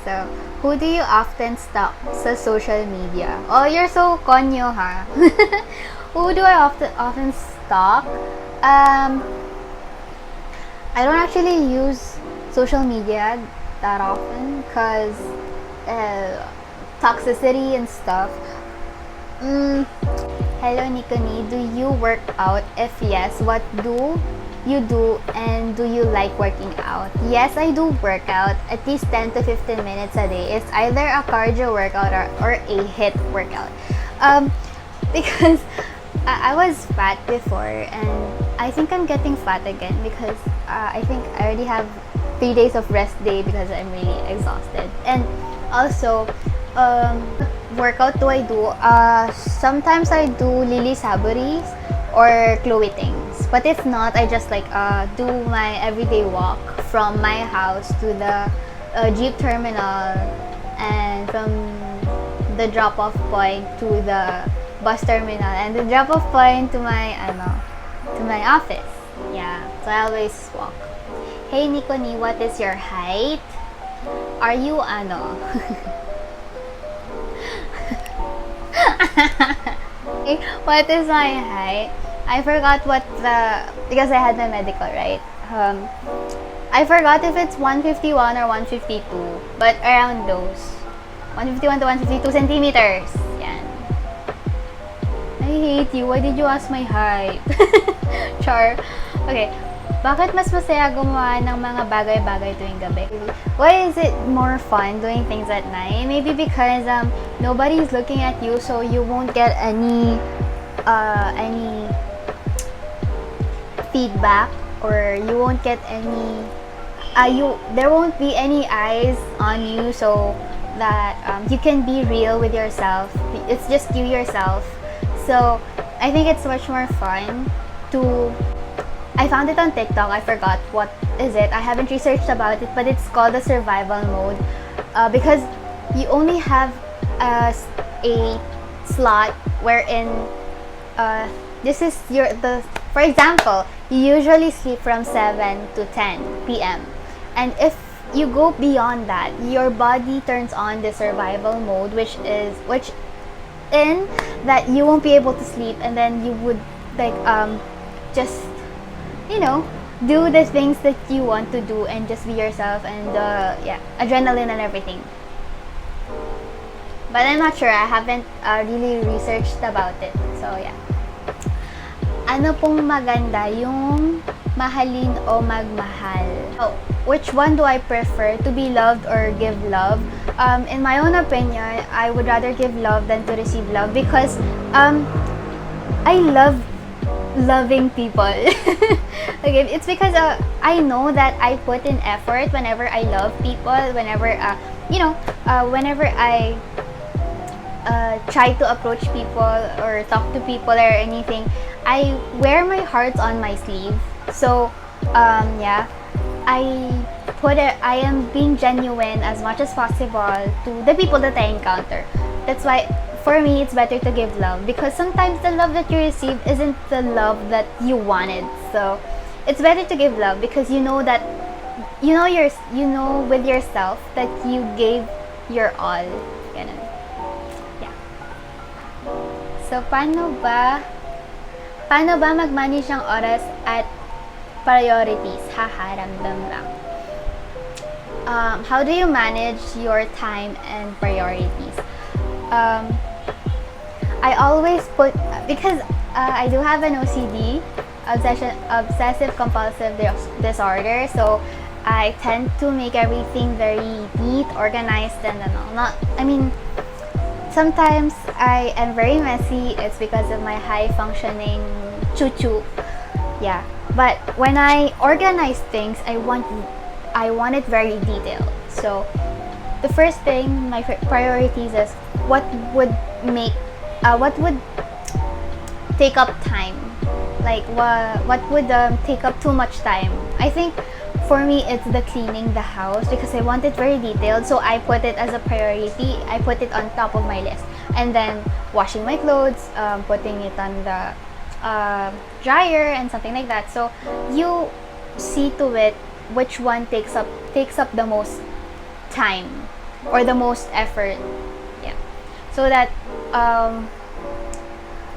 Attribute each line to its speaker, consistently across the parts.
Speaker 1: So, who do you often stalk sa social media? Oh, you're so konyo, ha? Who do I often stalk? I don't actually use social media that often because toxicity and stuff. Hello, Nikkoni. Do you work out? If yes, what do you do, and do you like working out? Yes, I do work out at least 10 to 15 minutes a day. It's either a cardio workout or a HIIT workout. Because I was fat before, and I think I'm getting fat again because I think I already have 3 days of rest day because I'm really exhausted. And also, workout do I do? Sometimes I do Lily Saboris or Chloe things. But if not, I just like do my everyday walk from my house to the jeep terminal, and from the drop-off point to the bus terminal, and the drop-off point to my office. Yeah, so I always walk. Hey Nikkoni, what is your height? Are you What is my height? I forgot because I had my medical, right? I forgot if it's 151 or 152, but around those. 151 to 152 centimeters. Yan. I hate you. Why did you ask my height? Char. Okay. Bakit mas masaya gumawa ng mga bagay-bagay tuwing gabi? Why is it more fun doing things at night? Maybe because nobody's looking at you, so you won't get any feedback, or you won't get any there won't be any eyes on you, so that you can be real with yourself. It's just you yourself. So I think it's much more fun to I found it on TikTok. I forgot what is it. I haven't researched about it, but it's called the survival mode, because you only have a slot wherein this is for example, you usually sleep from 7 to 10 p.m. and if you go beyond that, your body turns on the survival mode, which in that you won't be able to sleep, and then you would like just do the things that you want to do and just be yourself, and adrenaline and everything. But I'm not sure. I haven't really researched about it. So yeah. Ano pong maganda, yung mahalin o magmahal? Oh, which one do I prefer, to be loved or give love? In my own opinion, I would rather give love than to receive love, because I love loving people. Okay, it's because I know that I put in effort whenever I love people, whenever whenever I try to approach people or talk to people or anything, I wear my heart on my sleeve. So I am being genuine as much as possible to the people that I encounter. That's why for me it's better to give love, because sometimes the love that you receive isn't the love that you wanted. So it's better to give love because you know that you know with yourself that you gave your all. Ganun. Yeah. So paano ba mag-manage ng oras at priorities? Haha, ramdam lang. How do you manage your time and priorities? I always put, because I do have an OCD, obsessive compulsive disorder, so I tend to make everything very neat, organized, and sometimes I am very messy. It's because of my high functioning choo-choo. Yeah, but when I organize things, I want it very detailed. So the first thing, my priorities is what would take up time, like what would take up too much time. I think for me it's the cleaning the house, because I want it very detailed, so I put it as a priority. I put it on top of my list. And then washing my clothes, putting it on the dryer and something like that. So you see to it which one takes up the most time. or the most effort. Yeah. So that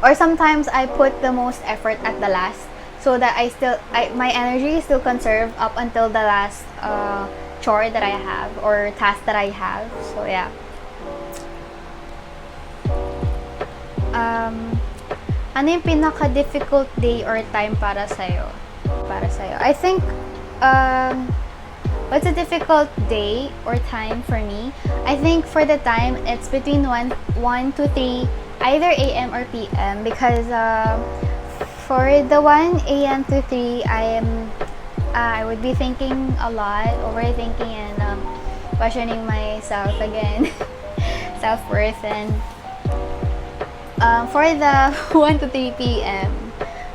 Speaker 1: or sometimes I put the most effort at the last, so that my energy is still conserved up until the last chore that I have or task that I have. So yeah. Ano yung pinaka-difficult day or time para sa'yo? I think, what's a difficult day or time for me? I think for the time, it's between 1 to 3, either AM or PM, because for the 1 AM to 3, I would be thinking a lot, overthinking, and questioning myself again, self-worth. And for the 1 to 3 p.m.,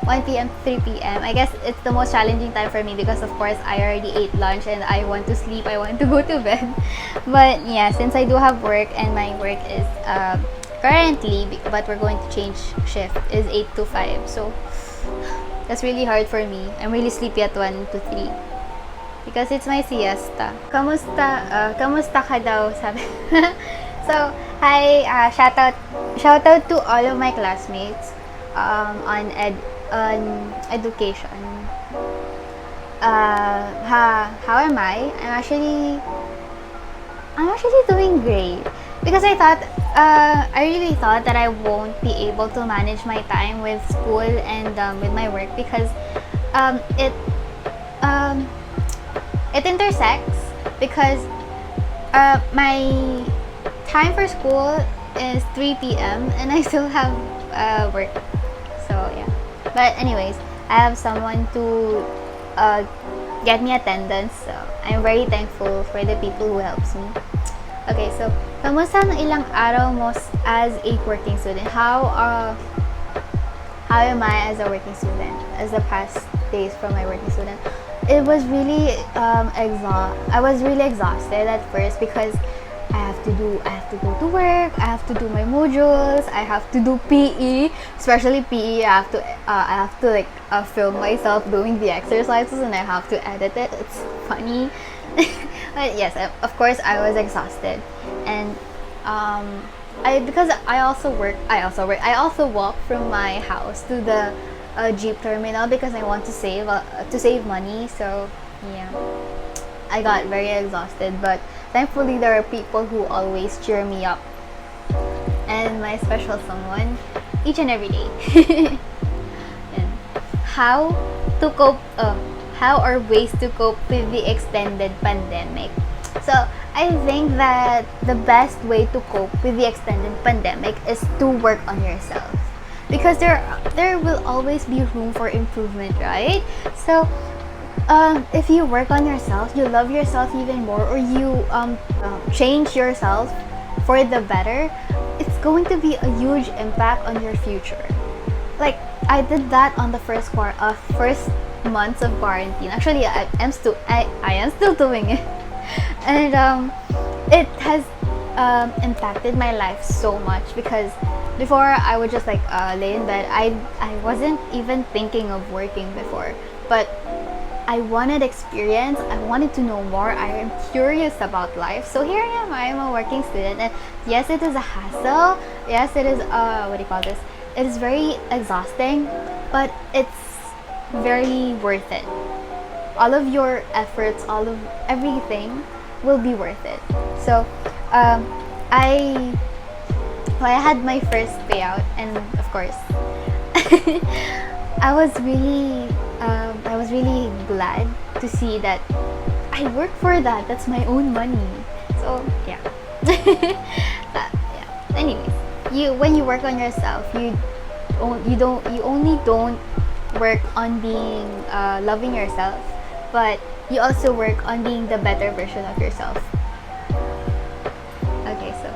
Speaker 1: 1 p.m. to 3 p.m., I guess it's the most challenging time for me because, of course, I already ate lunch and I want to sleep, I want to go to bed. But yeah, since I do have work, and my work is currently, but we're going to change shift, is 8 to 5. So that's really hard for me. I'm really sleepy at 1 to 3 because it's my siesta. Kamusta ka daw, sabi. So, hi, shout out to all of my classmates on education. How am I? I'm actually doing great, because I really thought that I won't be able to manage my time with school and with my work, because it intersects, because my time for school is 3 p.m. and I still have work. So yeah. But anyways, I have someone to get me attendance. So I'm very thankful for the people who helps me. Okay, so kamusta ang ilang araw mo as a working student? How am I as a working student? As the past days from my working student, it was really I was really exhausted at first, because I have to go to work, I have to do my modules, I have to do PE, especially PE. I have to like film myself doing the exercises, and I have to edit it. It's funny. But yes, of course I was exhausted. And because I also walk from my house to the jeep terminal, because I want to save money. So yeah, I got very exhausted, but thankfully there are people who always cheer me up, and my special someone each and every day. And how are ways to cope with the extended pandemic? So I think that the best way to cope with the extended pandemic is to work on yourself, because there will always be room for improvement, right? So if you work on yourself, you love yourself even more, or you change yourself for the better, it's going to be a huge impact on your future. Like, I did that on the first months of quarantine. Actually, I am still doing it. And it has impacted my life so much, because before I would just lay in bed. I wasn't even thinking of working before, but I wanted experience, I wanted to know more, I am curious about life. So here I am, I am a working student, and yes, it is a hassle, yes, it is, it is very exhausting, but it's very worth it. All of your efforts, all of everything will be worth it. So, I had my first payout, and of course, I was really glad to see that I work for that. That's my own money. So yeah. Yeah. Anyways, when you work on yourself, you only don't work on being loving yourself, but you also work on being the better version of yourself. Okay, so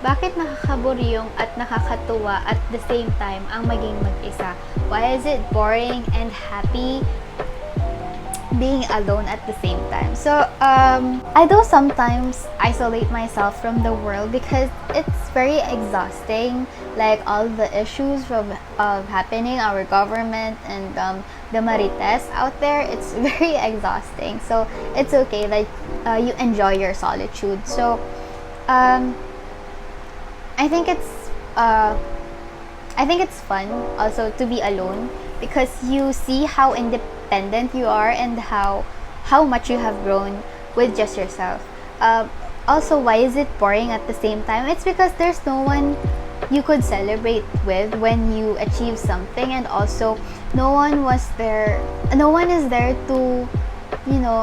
Speaker 1: bakit nakakaburyong at nakakatuwa at the same time ang maging mag-isa? Why is it boring and happy being alone at the same time? So I do sometimes isolate myself from the world, because it's very exhausting, like all the issues from happening our government and the marites out there. It's very exhausting, so it's okay, like you enjoy your solitude. So Um, I think it's fun also to be alone because you see how independent you are and how much you have grown with just yourself. Also, why is it boring at the same time? It's because there's no one you could celebrate with when you achieve something, and also no one is there to,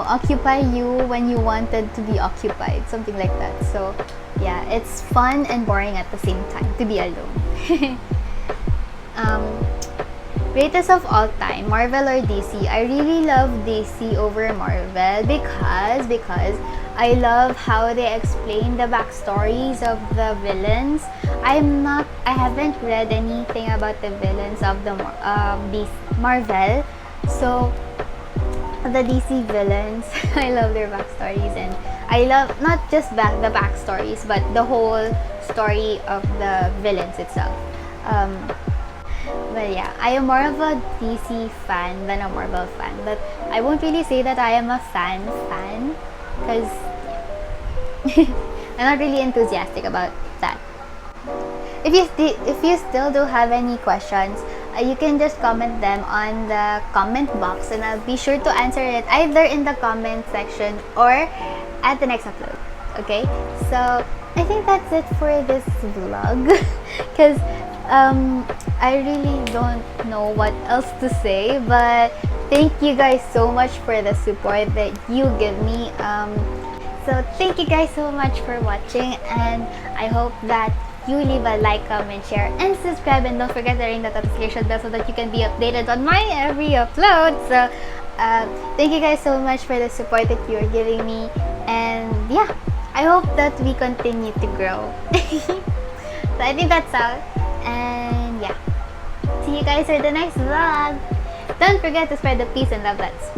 Speaker 1: occupy you when you wanted to be occupied, something like that. So yeah, it's fun and boring at the same time to be alone. um, Greatest of all time, Marvel or DC? I really love DC over Marvel because I love how they explain the backstories of the villains. I haven't read anything about the villains of the Marvel, so the DC villains, I love their backstories, and I love not just the backstories, but the whole story of the villains itself. But yeah, I am more of a DC fan than a Marvel fan, but I won't really say that I am a fan because I'm not really enthusiastic about that. If you still do have any questions, you can just comment them on the comment box, and I'll be sure to answer it either in the comment section or at the next upload. Okay, so I think that's it for this vlog because I really don't know what else to say, but thank you guys so much for the support that you give me. So thank you guys so much for watching, and I hope that you leave a like, comment, share, and subscribe, and don't forget to ring the notification bell so that you can be updated on my every upload. So thank you guys so much for the support that you're giving me, and yeah, I hope that we continue to grow. So I think that's all, and yeah, see you guys for the next vlog. Don't forget to spread the peace and love. That's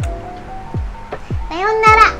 Speaker 1: sayonara.